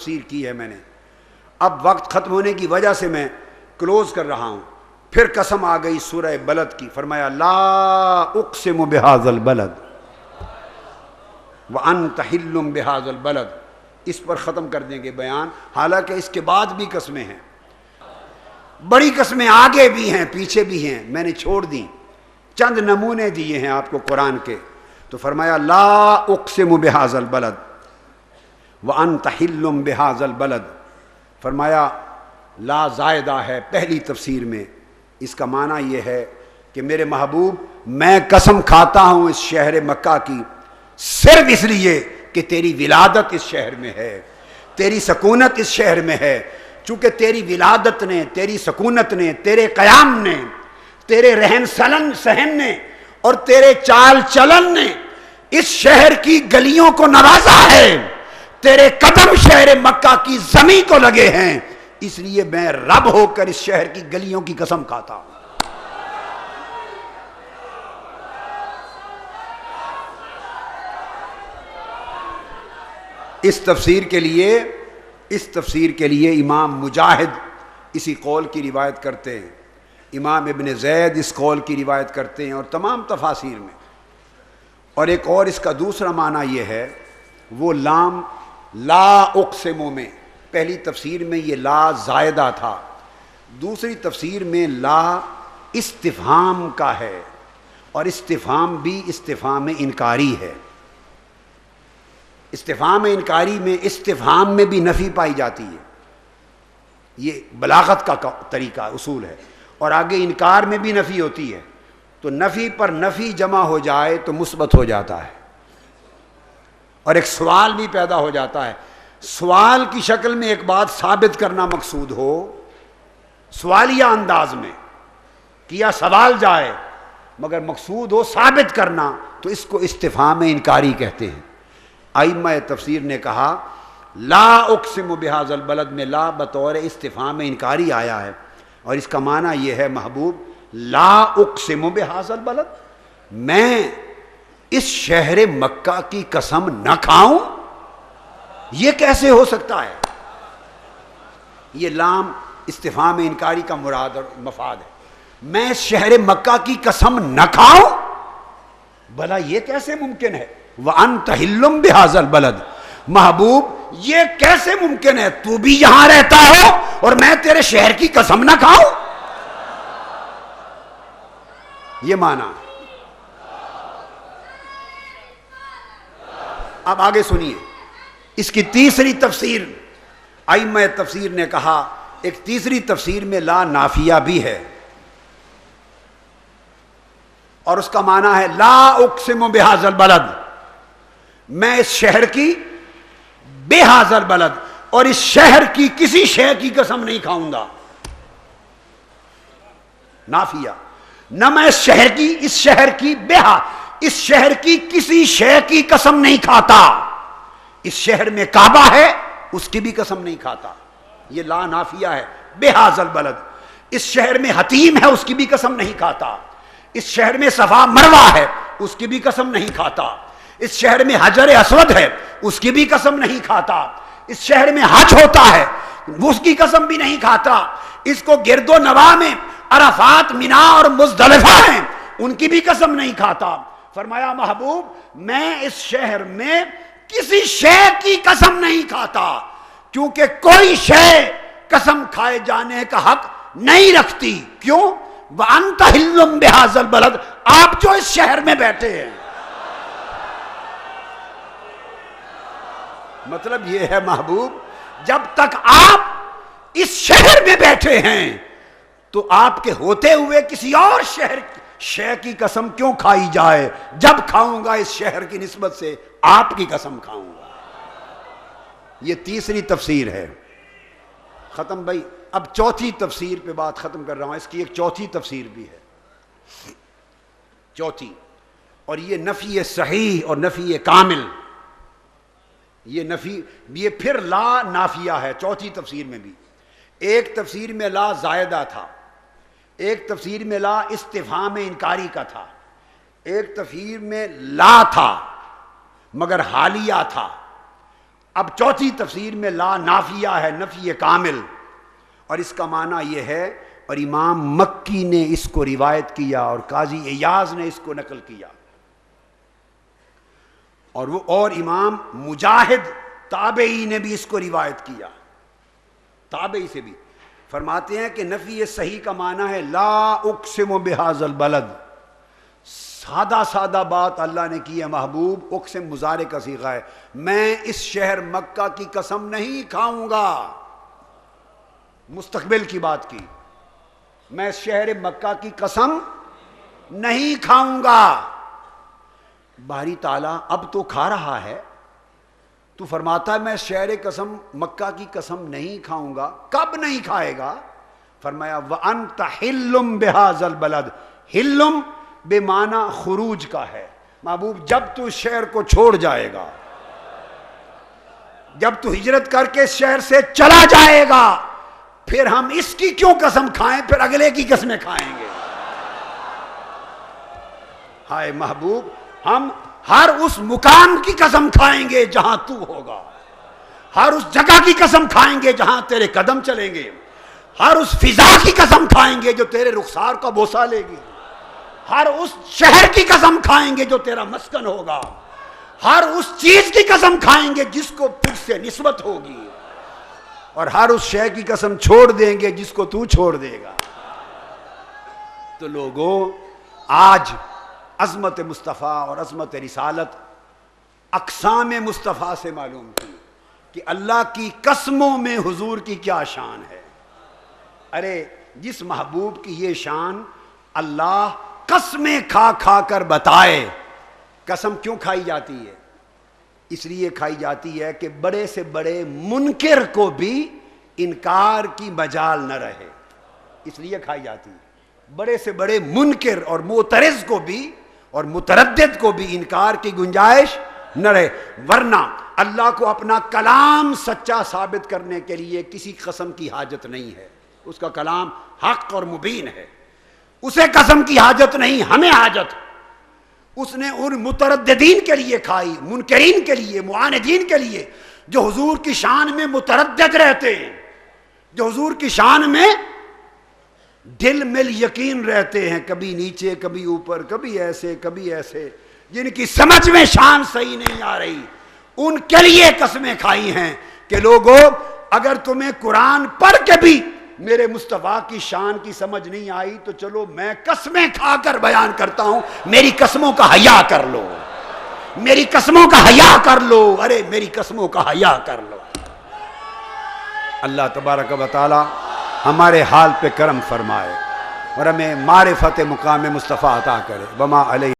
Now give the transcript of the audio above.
تفسیر کی ہے میں نے. اب وقت ختم ہونے کی وجہ سے میں کلوز کر رہا ہوں. پھر قسم آ گئی سورہ بلد کی، فرمایا لا اقسم بہذا البلد وانت حل بہذا البلد. اس پر ختم کر دیں گے بیان، حالانکہ اس کے بعد بھی قسمیں ہیں، بڑی قسمیں آگے بھی ہیں پیچھے بھی ہیں، میں نے چھوڑ دی، چند نمونے دیے ہیں آپ کو قرآن کے. تو فرمایا لا اقسم بہذا البلد وانت حل بہذا البلد. فرمایا لا زائدہ ہے پہلی تفسیر میں، اس کا معنی یہ ہے کہ میرے محبوب میں قسم کھاتا ہوں اس شہر مکہ کی صرف اس لیے کہ تیری ولادت اس شہر میں ہے، تیری سکونت اس شہر میں ہے. چونکہ تیری ولادت نے، تیری سکونت نے، تیرے قیام نے، تیرے رہن سہن نے اور تیرے چال چلن نے اس شہر کی گلیوں کو نوازا ہے، تیرے قدم شہر مکہ کی زمین کو لگے ہیں، اس لیے میں رب ہو کر اس شہر کی گلیوں کی قسم کھاتا ہوں. اس تفسیر کے لیے امام مجاہد اسی قول کی روایت کرتے ہیں، امام ابن زید اس قول کی روایت کرتے ہیں، اور تمام تفاسیر میں. اور ایک اور اس کا دوسرا معنی یہ ہے، وہ لام لا اقسم میں پہلی تفسیر میں یہ لا زائدہ تھا، دوسری تفسیر میں لا استفہام کا ہے، اور استفہام بھی استفہام انکاری ہے. استفہام انکاری میں استفہام میں بھی نفی پائی جاتی ہے، یہ بلاغت کا طریقہ اصول ہے، اور آگے انکار میں بھی نفی ہوتی ہے. تو نفی پر نفی جمع ہو جائے تو مثبت ہو جاتا ہے، اور ایک سوال بھی پیدا ہو جاتا ہے. سوال کی شکل میں ایک بات ثابت کرنا مقصود ہو، سوالیہ انداز میں کیا سوال جائے مگر مقصود ہو ثابت کرنا، تو اس کو استفہام انکاری کہتے ہیں. ائمہ تفسیر نے کہا لا اقسم بہذا البلد میں لا بطور استفہام انکاری آیا ہے، اور اس کا معنی یہ ہے محبوب لا اقسم بہذا البلد، میں اس شہر مکہ کی قسم نہ کھاؤں، یہ کیسے ہو سکتا ہے؟ یہ لام استفہام انکاری کا مراد اور مفاد ہے. میں اس شہر مکہ کی قسم نہ کھاؤں، بھلا یہ کیسے ممکن ہے؟ وَأَنْتَ حِلٌّ بِهَذَا الْبَلَدِ، محبوب یہ کیسے ممکن ہے تو بھی یہاں رہتا ہو اور میں تیرے شہر کی قسم نہ کھاؤں؟ یہ معنی. اب آگے سنیے اس کی تیسری تفسیر. ائمہ تفسیر نے کہا ایک تیسری تفسیر میں لا نافیہ بھی ہے، اور اس کا معنی ہے لا اقسم بہذا البلد، میں اس شہر کی بہذا البلد اور اس شہر کی کسی شے کی قسم نہیں کھاؤں گا. نافیہ، نہ میں اس شہر کی کسی شے کی قسم نہیں کھاتا. اس شہر میں کعبہ ہے اس کی بھی قسم نہیں کھاتا، یہ لا نافیہ ہے. بہذا البلد، اس شہر میں حتیم ہے اس کی بھی قسم نہیں کھاتا. اس شہر میں صفا مروہ ہے اس کی بھی قسم نہیں کھاتا. اس شہر میں حجر اسود ہے اس کی بھی قسم نہیں کھاتا. اس شہر میں حج ہوتا ہے اس کی قسم بھی نہیں کھاتا. اس کو گرد و نواح میں عرفات، منا اور مزدلفہ ہیں ان کی بھی قسم نہیں کھاتا. فرمایا محبوب میں اس شہر میں کسی شے کی قسم نہیں کھاتا، کیونکہ کوئی شے قسم کھائے جانے کا حق نہیں رکھتی. کیوں؟ وَأَنْتَ حِلٌّ بِهَذَا الْبَلَدِ، آپ جو اس شہر میں بیٹھے ہیں. مطلب یہ ہے محبوب جب تک آپ اس شہر میں بیٹھے ہیں تو آپ کے ہوتے ہوئے کسی اور شہر کی قسم کیوں کھائی جائے؟ جب کھاؤں گا اس شہر کی نسبت سے آپ کی قسم کھاؤں گا. یہ تیسری تفسیر ہے. ختم بھائی. اب چوتھی تفسیر پہ بات ختم کر رہا ہوں. اس کی ایک چوتھی تفسیر بھی ہے، چوتھی، اور یہ نفی صحیح اور نفی کامل. یہ پھر لا نافیہ ہے چوتھی تفسیر میں بھی. ایک تفسیر میں لا زائدہ تھا، ایک تفسیر میں لا استفہام انکاری کا تھا، ایک تفسیر میں لا تھا مگر حالیہ تھا، اب چوتھی تفسیر میں لا نافیہ ہے، نفی کامل، اور اس کا معنی یہ ہے، اور امام مکی نے اس کو روایت کیا اور قاضی ایاز نے اس کو نقل کیا، اور امام مجاہد تابعی نے بھی اس کو روایت کیا، تابعی سے بھی فرماتے ہیں کہ نفی صحیح کا معنی ہے لا اقسم بہذا البلد، سادہ سادہ بات اللہ نے کی ہے محبوب، اقسم مضارع کا صیغہ ہے، میں اس شہر مکہ کی قسم نہیں کھاؤں گا، مستقبل کی بات کی، میں اس شہر مکہ کی قسم نہیں کھاؤں گا۔ باری تعالیٰ اب تو کھا رہا ہے، تو فرماتا ہے میں شہر قسم مکہ کی قسم نہیں کھاؤں گا، کب نہیں کھائے گا؟ فرمایا وَأَنْتَ حِلٌّ بِهَذَا الْبَلَدِ، حِلٌّ بے معنی خروج کا ہے، محبوب جب تو اس شہر کو چھوڑ جائے گا، جب تو ہجرت کر کے اس شہر سے چلا جائے گا، پھر ہم اس کی کیوں قسم کھائیں، پھر اگلے کی قسمیں کھائیں گے۔ ہائے محبوب، ہم ہر اس مقام کی قسم کھائیں گے جہاں تو ہوگا، ہر اس جگہ کی قسم کھائیں گے جہاں تیرے قدم چلیں گے، ہر اس فضا کی قسم کھائیں گے جو تیرے رخسار کا بوسہ لے گی، ہر اس شہر کی قسم کھائیں گے جو تیرا مسکن ہوگا، ہر اس چیز کی قسم کھائیں گے جس کو تجھ سے نسبت ہوگی، اور ہر اس شے کی قسم چھوڑ دیں گے جس کو تو چھوڑ دے گا۔ تو لوگوں، آج عظمت مصطفیٰ اور عظمت رسالت اقسام مصطفیٰ سے معلوم کی کہ اللہ کی قسموں میں حضور کی کیا شان ہے۔ ارے جس محبوب کی یہ شان اللہ قسمیں کھا کھا کر بتائے، قسم کیوں کھائی جاتی ہے؟ اس لیے کھائی جاتی ہے کہ بڑے سے بڑے منکر کو بھی انکار کی مجال نہ رہے، اس لیے کھائی جاتی ہے، بڑے سے بڑے منکر اور معترض کو بھی اور متردد کو بھی انکار کی گنجائش نہ رہے، ورنہ اللہ کو اپنا کلام سچا ثابت کرنے کے لیے کسی قسم کی حاجت نہیں ہے، اس کا کلام حق اور مبین ہے، اسے قسم کی حاجت نہیں، ہمیں حاجت۔ اس نے ان مترددین کے لیے کھائی، منکرین کے لیے، معاندین کے لیے، جو حضور کی شان میں متردد رہتے ہیں، جو حضور کی شان میں دل مل یقین رہتے ہیں، کبھی نیچے کبھی اوپر، کبھی ایسے کبھی ایسے، جن کی سمجھ میں شان صحیح نہیں آ رہی، ان کے لیے قسمیں کھائی ہیں کہ لوگوں اگر تمہیں قرآن پڑھ کے بھی میرے مصطفیٰ کی شان کی سمجھ نہیں آئی تو چلو میں قسمیں کھا کر بیان کرتا ہوں، میری قسموں کا حیا کر لو، میری قسموں کا حیا کر لو، ارے میری قسموں کا حیا کر لو۔ اللہ تبارک و تعالی ہمارے حال پہ کرم فرمائے اور ہمیں معرفت مقام مصطفیٰ عطا کرے۔ وما علیہ